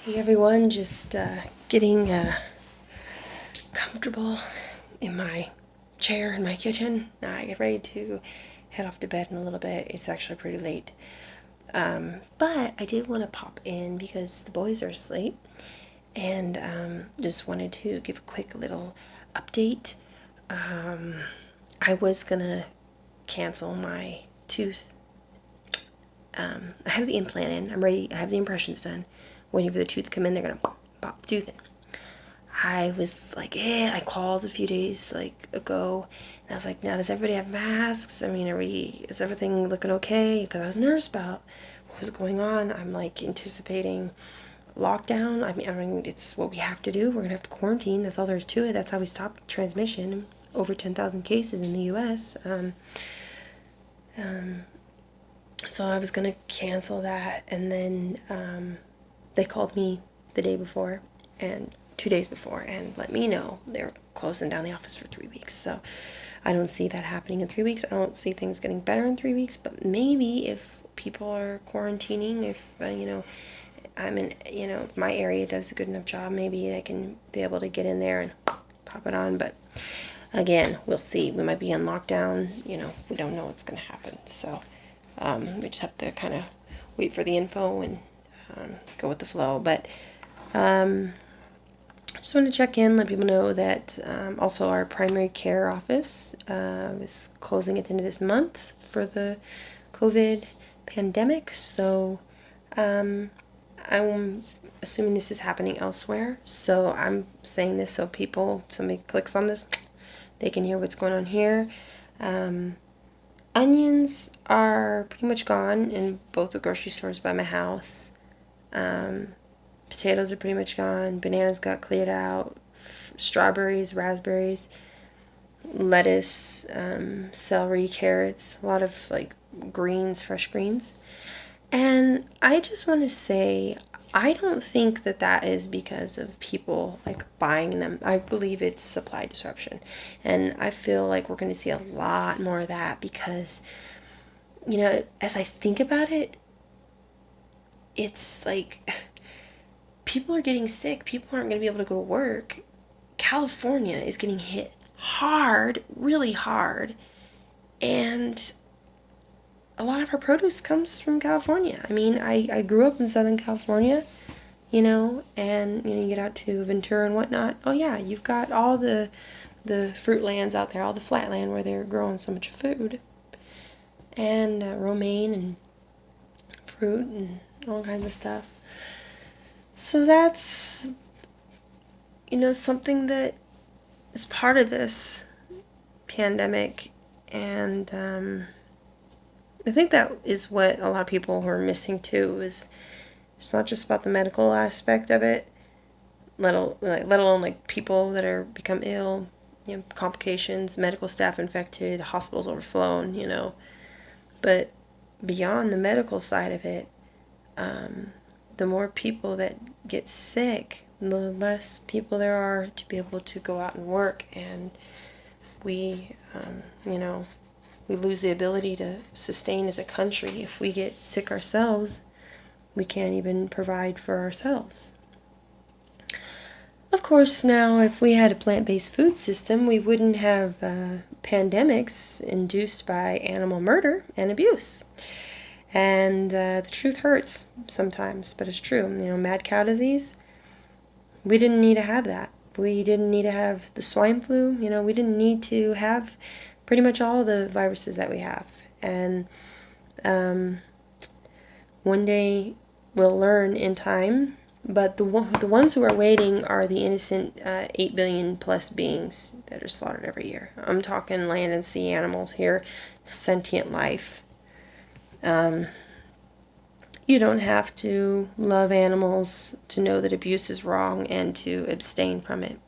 Hey everyone, just getting comfortable in my chair in my kitchen. I get ready to head off to bed in a little bit. It's actually pretty late. But I did want to pop in because the boys are asleep and just wanted to give a quick little update. I was gonna cancel my tooth. I have the implant in. I'm ready. I have the impressions done. Waiting for the tooth to come in. They're gonna pop the tooth in. I was like, I called a few days ago, and I was like, now does everybody have masks? I mean, is everything looking okay? Because I was nervous about what was going on. I'm like anticipating lockdown. I mean, it's what we have to do. We're gonna have to quarantine. That's all there is to it. That's how we stop the transmission. Over 10,000 cases in the U.S. So I was gonna cancel that, and then they called me the day before and 2 days before and let me know they're closing down the office for 3 weeks. So I don't see that happening in 3 weeks. I don't see things getting better in 3 weeks, but maybe if people are quarantining, if my area does a good enough job, maybe I can be able to get in there and pop it on. But again, we'll see. We might be on lockdown. We don't know what's going to happen. So we just have to kind of wait for the info and go with the flow. But just want to check in, let people know that also our primary care office is closing at the end of this month for the COVID pandemic. So I'm assuming this is happening elsewhere. So I'm saying this so somebody clicks on this, they can hear what's going on here. Onions are pretty much gone in both the grocery stores by my house. Potatoes are pretty much gone. Bananas got cleared out. Strawberries, raspberries, lettuce, celery, carrots, a lot of greens, fresh greens. And I just want to say, I don't think that is because of people buying them. I believe it's supply disruption. And I feel like we're going to see a lot more of that because, as I think about it, it's like people are getting sick. People aren't going to be able to go to work. California is getting hit hard, really hard. And a lot of our produce comes from California. I mean, I grew up in Southern California, and you get out to Ventura and whatnot. Oh yeah, you've got all the fruit lands out there, all the flat land where they're growing so much food. And romaine and fruit and all kinds of stuff. So that's, something that is part of this pandemic. And I think that is what a lot of people who are missing too, is it's not just about the medical aspect of it, let alone people that are become ill, complications, medical staff infected, hospitals overflown, But beyond the medical side of it, the more people that get sick, the less people there are to be able to go out and work, and we lose the ability to sustain as a country. If we get sick ourselves, we can't even provide for ourselves. Of course, now if we had a plant-based food system, we wouldn't have pandemics induced by animal murder and abuse. And the truth hurts sometimes, but it's true. Mad cow disease, we didn't need to have that. We didn't need to have the swine flu. We didn't need to have pretty much all the viruses that we have. And one day we'll learn in time. But the ones who are waiting are the innocent 8 billion plus beings that are slaughtered every year. I'm talking land and sea animals here, sentient life. You don't have to love animals to know that abuse is wrong and to abstain from it.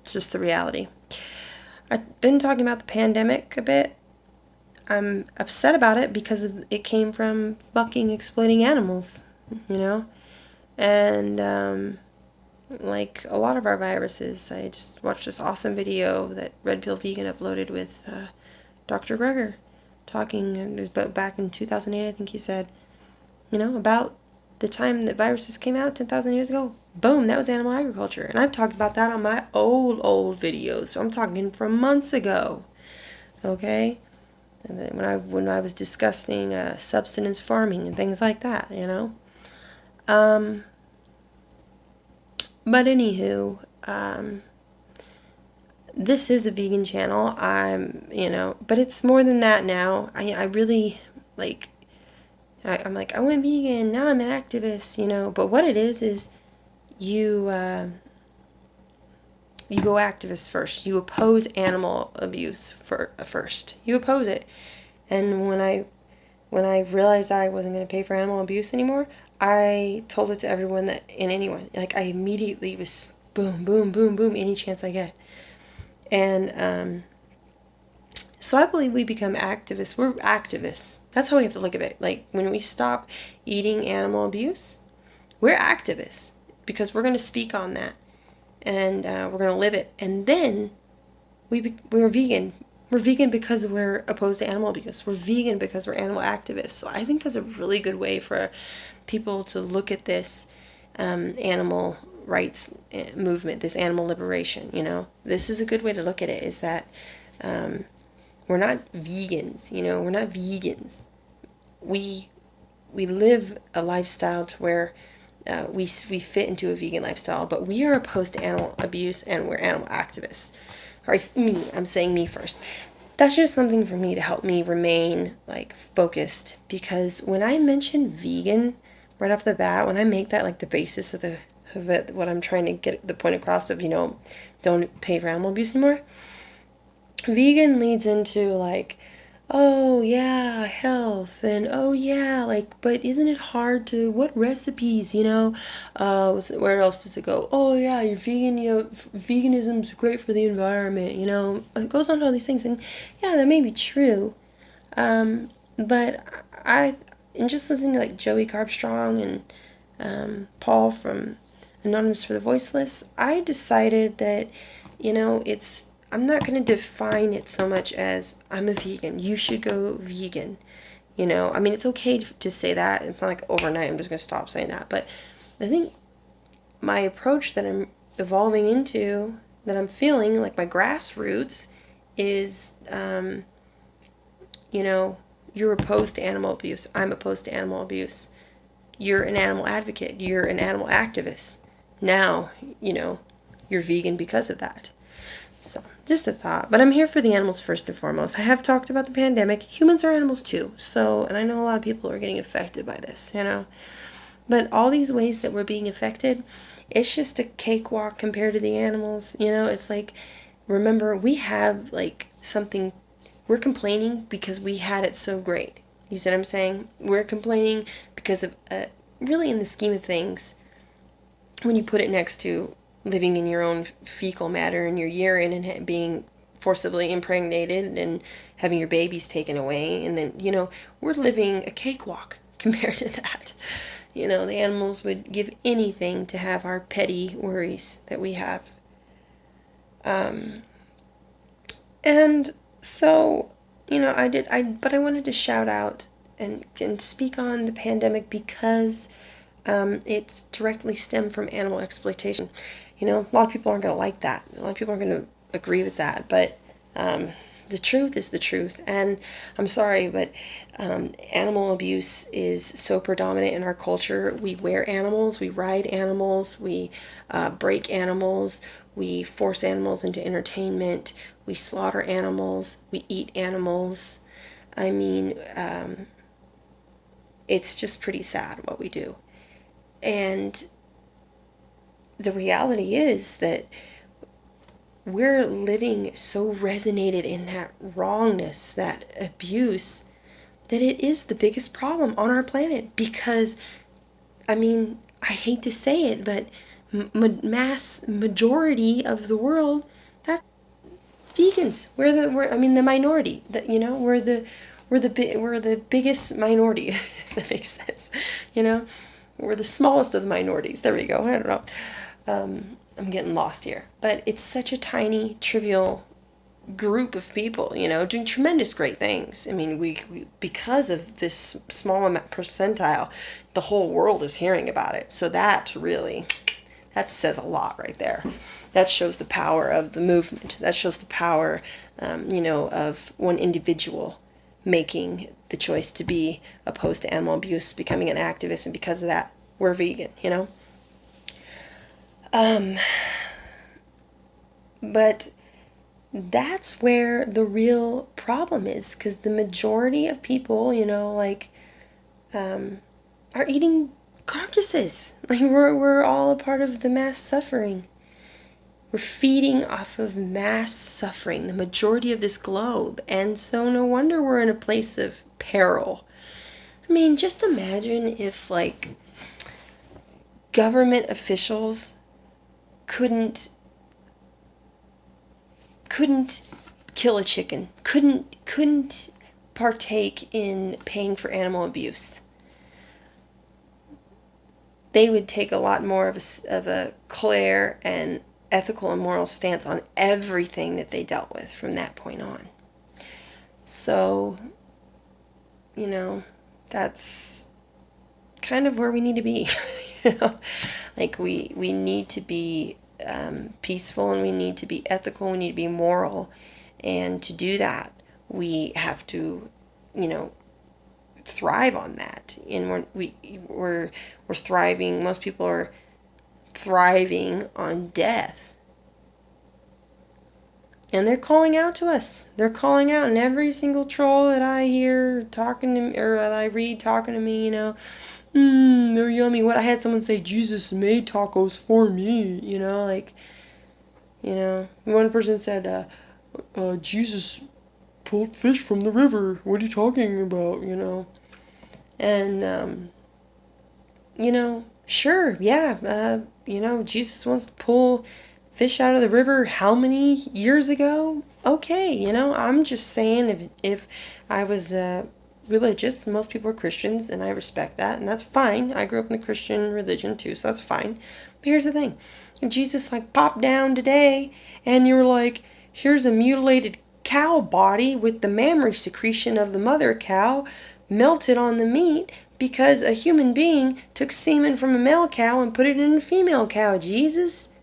It's just the reality. I've been talking about the pandemic a bit. I'm upset about it because it came from fucking exploiting animals, And like a lot of our viruses, I just watched this awesome video that Red Pill Vegan uploaded with Dr. Greger. talking about back in 2008, I think he said, about the time that viruses came out 10,000 years ago. Boom, that was animal agriculture. And I've talked about that on my old videos. So I'm talking from months ago. Okay? And then when I was discussing subsistence farming and things like that, But anywho, this is a vegan channel. But it's more than that now. I really, I'm like, I went vegan, now I'm an activist, But what it is you go activist first. You oppose animal abuse first. You oppose it. And when I realized I wasn't going to pay for animal abuse anymore, I told it to everyone anyone. Like, I immediately was boom, boom, boom, boom, any chance I get. And so I believe we become activists. We're activists. That's how we have to look at it. Like, when we stop eating animal abuse, we're activists because we're going to speak on that. And we're going to live it. And then we're vegan. We're vegan because we're opposed to animal abuse. We're vegan because we're animal activists. So I think that's a really good way for people to look at this animal rights movement, this animal liberation, This is a good way to look at it, is that we're not vegans, we're not vegans. We live a lifestyle to where we fit into a vegan lifestyle, but we are opposed to animal abuse and we're animal activists. I'm saying me first. That's just something for me to help me remain focused, because when I mention vegan right off the bat, when I make that the basis of it, what I'm trying to get the point across of, don't pay for animal abuse anymore, vegan leads into oh yeah, health, and oh yeah, but isn't it hard to, what recipes, where else does it go? Oh yeah, you're vegan, veganism's great for the environment, it goes on to all these things, and yeah, that may be true, but and just listening to Joey Carbstrong and Paul from Anonymous for the Voiceless, I decided that, I'm not going to define it so much as I'm a vegan. You should go vegan. It's okay to say that. It's not overnight I'm just going to stop saying that. But I think my approach that I'm evolving into, that I'm feeling, my grassroots, is, you're opposed to animal abuse. I'm opposed to animal abuse. You're an animal advocate. You're an animal activist. Now, you're vegan because of that. So, just a thought. But I'm here for the animals first and foremost. I have talked about the pandemic. Humans are animals too. So, and I know a lot of people are getting affected by this, But all these ways that we're being affected, it's just a cakewalk compared to the animals. It's remember, we have something, we're complaining because we had it so great. You see what I'm saying? We're complaining because of, really in the scheme of things, when you put it next to living in your own fecal matter in your urine and being forcibly impregnated and having your babies taken away, and then, we're living a cakewalk compared to that. The animals would give anything to have our petty worries that we have. And so, but I wanted to shout out and speak on the pandemic because it's directly stemmed from animal exploitation. A lot of people aren't going to like that. A lot of people aren't going to agree with that, but the truth is the truth. And I'm sorry, but animal abuse is so predominant in our culture. We wear animals, we ride animals, we break animals, we force animals into entertainment, we slaughter animals, we eat animals. It's just pretty sad what we do. And the reality is that we're living so resonated in that wrongness, that abuse, that it is the biggest problem on our planet. Because, I hate to say it, but mass majority of the world, that's vegans. We're the minority. We're the biggest minority. If that makes sense. We're the smallest of the minorities. There we go. I don't know. I'm getting lost here. But it's such a tiny, trivial group of people, doing tremendous great things. I mean, we because of this small amount percentile, the whole world is hearing about it. So that says a lot right there. That shows the power of the movement. That shows the power, of one individual making the choice to be opposed to animal abuse, becoming an activist, and because of that, we're vegan. But that's where the real problem is, because the majority of people, are eating carcasses. Like we're all a part of the mass suffering. We're feeding off of mass suffering, the majority of this globe, and so no wonder we're in a place of peril. I mean, just imagine if government officials couldn't kill a chicken, couldn't partake in paying for animal abuse. They would take a lot more of a clear and ethical and moral stance on everything that they dealt with from that point on. So, that's kind of where we need to be. We need to be peaceful, and we need to be ethical, we need to be moral, and to do that we have to thrive on that. And we're thriving. Most people are thriving on death, and they're calling out to us. They're calling out, and every single troll that I hear talking to me, or that I read talking to me, they're yummy. What I had someone say, Jesus made tacos for me, one person said, Jesus pulled fish from the river. What are you talking about, And, sure, yeah, Jesus wants to pull fish out of the river how many years ago? Okay, I'm just saying if I was religious, and most people are Christians, and I respect that, and that's fine. I grew up in the Christian religion too, so that's fine. But here's the thing. If Jesus popped down today, and you were like, here's a mutilated cow body with the mammary secretion of the mother cow melted on the meat, because a human being took semen from a male cow and put it in a female cow. Jesus,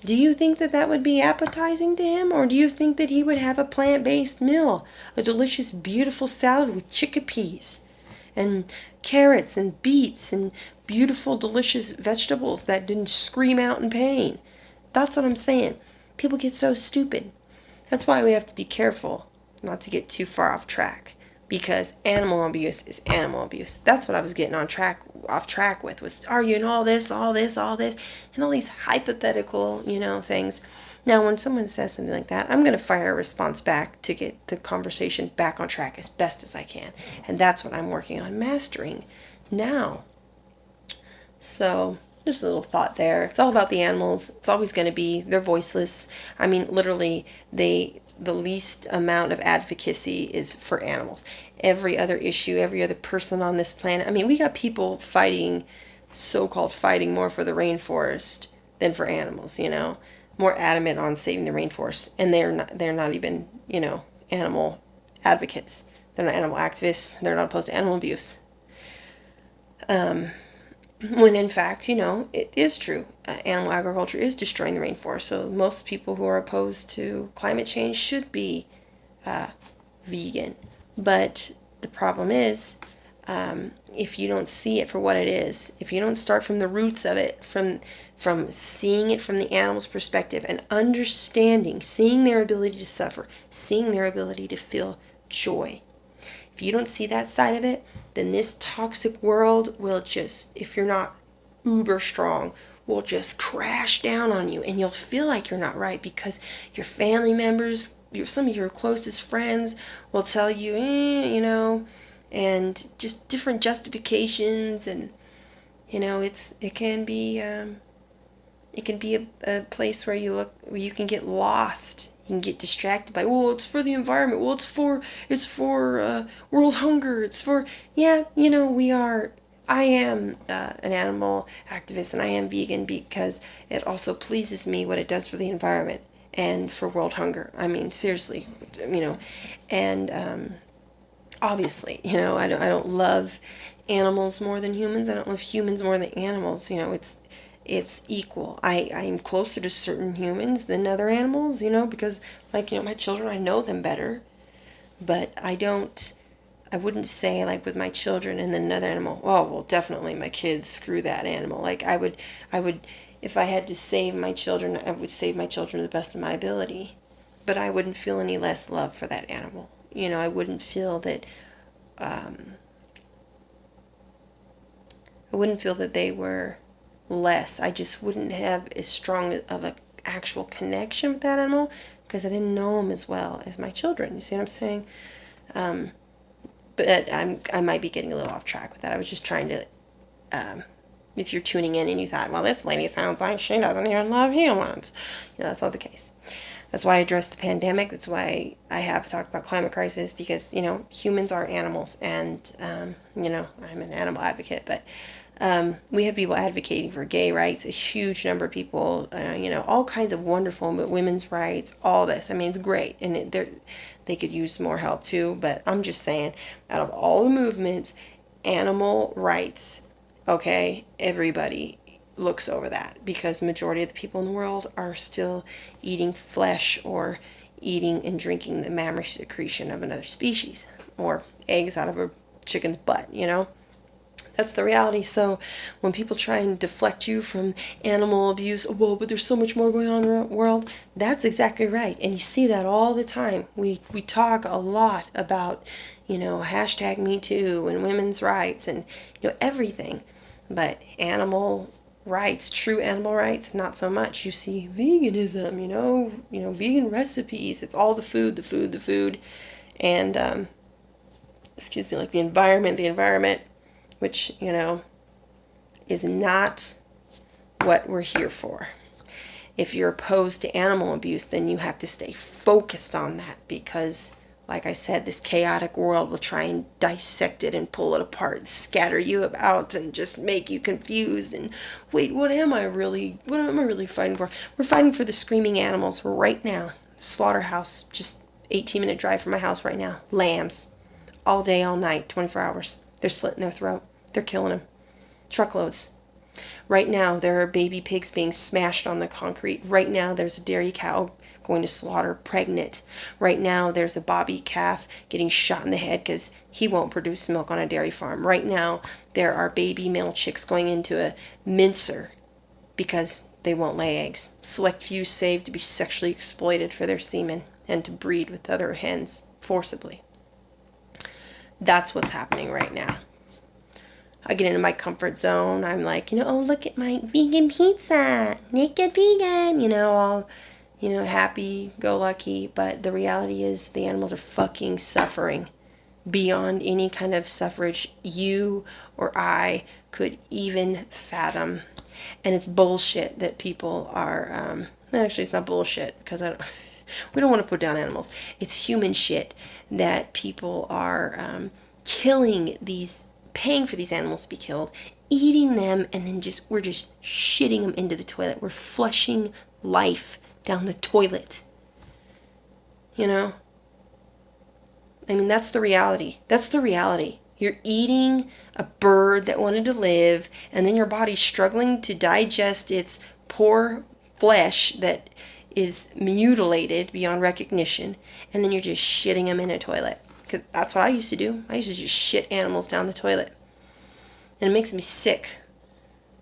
do you think that would be appetizing to him? Or do you think that he would have a plant-based meal? A delicious, beautiful salad with chickpeas and carrots and beets and beautiful, delicious vegetables that didn't scream out in pain. That's what I'm saying. People get so stupid. That's why we have to be careful not to get too far off track. Because animal abuse is animal abuse. That's what I was getting off track with, was arguing all this, and all these hypothetical, things. Now, when someone says something like that, I'm going to fire a response back to get the conversation back on track as best as I can. And that's what I'm working on mastering now. So, just a little thought there. It's all about the animals. It's always going to be. They're voiceless. I mean, literally, the least amount of advocacy is for animals. Every other issue, every other person on this planet. I mean, we got people so-called fighting more for the rainforest than for animals, more adamant on saving the rainforest. And they're not even, animal advocates. They're not animal activists. They're not opposed to animal abuse. When in fact, it is true. Animal agriculture is destroying the rainforest. So most people who are opposed to climate change should be vegan. But the problem is, if you don't see it for what it is, if you don't start from the roots of it, from seeing it from the animal's perspective and understanding, seeing their ability to suffer, seeing their ability to feel joy. If you don't see that side of it, then this toxic world will just, if you're not uber strong, will just crash down on you, and you'll feel like you're not right because your family members, some of your closest friends will tell you, and just different justifications, and it can be a place where you can get lost. You can get distracted by, it's for the environment. Well, it's for world hunger. It's for, I am an animal activist, and I am vegan because it also pleases me what it does for the environment. and for world hunger. I mean, seriously, and obviously, I don't love animals more than humans. I don't love humans more than animals. It's equal. I'm closer to certain humans than other animals, because my children, I know them better, but I wouldn't say like with my children and then another animal, oh, well, definitely my kids, screw that animal. Like I would, if I had to save my children, I would save my children to the best of my ability, but I wouldn't feel any less love for that animal. I wouldn't feel that, I wouldn't feel that they were less. I just wouldn't have as strong of a actual connection with that animal because I didn't know them as well as my children. You see what I'm saying? But I might be getting a little off track with that. I was just trying to, if you're tuning in and you thought, well, this lady sounds like she doesn't even love humans. That's not the case. That's why I addressed the pandemic. That's why I have talked about climate crisis, because, humans are animals, and, I'm an animal advocate, but we have people advocating for gay rights, a huge number of people, all kinds of wonderful women's rights, all this. I mean, it's great, and they could use more help too, but I'm just saying, out of all the movements, animal rights, okay, everybody looks over that, because the majority of the people in the world are still eating flesh or eating and drinking the mammary secretion of another species, or eggs out of a chicken's butt. That's the reality. So when people try and deflect you from animal abuse, well, but there's so much more going on in the world, that's exactly right. And you see that all the time. We talk a lot about, hashtag Me Too and women's rights and, everything. But animal rights, true animal rights, not so much. You see veganism, vegan recipes. It's all the food. And, excuse me, like the environment, which, is not what we're here for. If you're opposed to animal abuse, then you have to stay focused on that, because, like I said, this chaotic world will try and dissect it and pull it apart, scatter you about, and just make you confused. And wait, what am I really fighting for? We're fighting for the screaming animals right now. Slaughterhouse, just 18-minute drive from my house right now. Lambs, all day, all night, 24 hours. They're slitting their throat. They're killing them. Truckloads. Right now, there are baby pigs being smashed on the concrete. Right now, there's a dairy cow going to slaughter pregnant. Right now, there's a bobby calf getting shot in the head because he won't produce milk on a dairy farm. Right now, there are baby male chicks going into a mincer because they won't lay eggs. Select few saved to be sexually exploited for their semen and to breed with other hens forcibly. That's what's happening right now. I get into my comfort zone. I'm like, oh, look at my vegan pizza, naked vegan, all, happy-go-lucky. But the reality is the animals are fucking suffering beyond any kind of suffrage you or I could even fathom. And it's bullshit that people are, actually it's not bullshit, because we don't want to put down animals. It's human shit that people are paying for these animals to be killed, eating them, and then we're just shitting them into the toilet. We're flushing life down the toilet. I mean, that's the reality. That's the reality. You're eating a bird that wanted to live, and then your body's struggling to digest its poor flesh that is mutilated beyond recognition, and then you're just shitting them in a toilet. Because that's what I used to do. I used to just shit animals down the toilet. And it makes me sick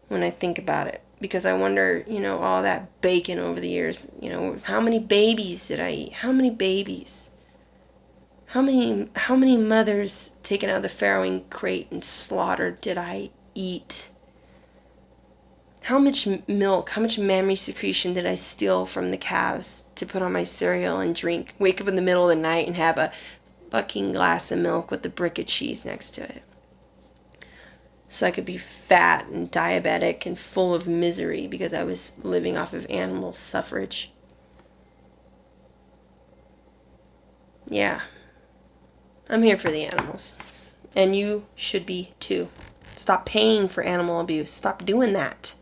when I think about it. Because I wonder, all that bacon over the years, how many babies did I eat? How many babies? How many mothers taken out of the farrowing crate and slaughtered did I eat? How much milk, how much mammary secretion did I steal from the calves to put on my cereal and drink? Wake up in the middle of the night and have a fucking glass of milk with a brick of cheese next to it, so I could be fat and diabetic and full of misery because I was living off of animal suffrage. Yeah, I'm here for the animals, and you should be too. Stop paying for animal abuse. Stop doing that.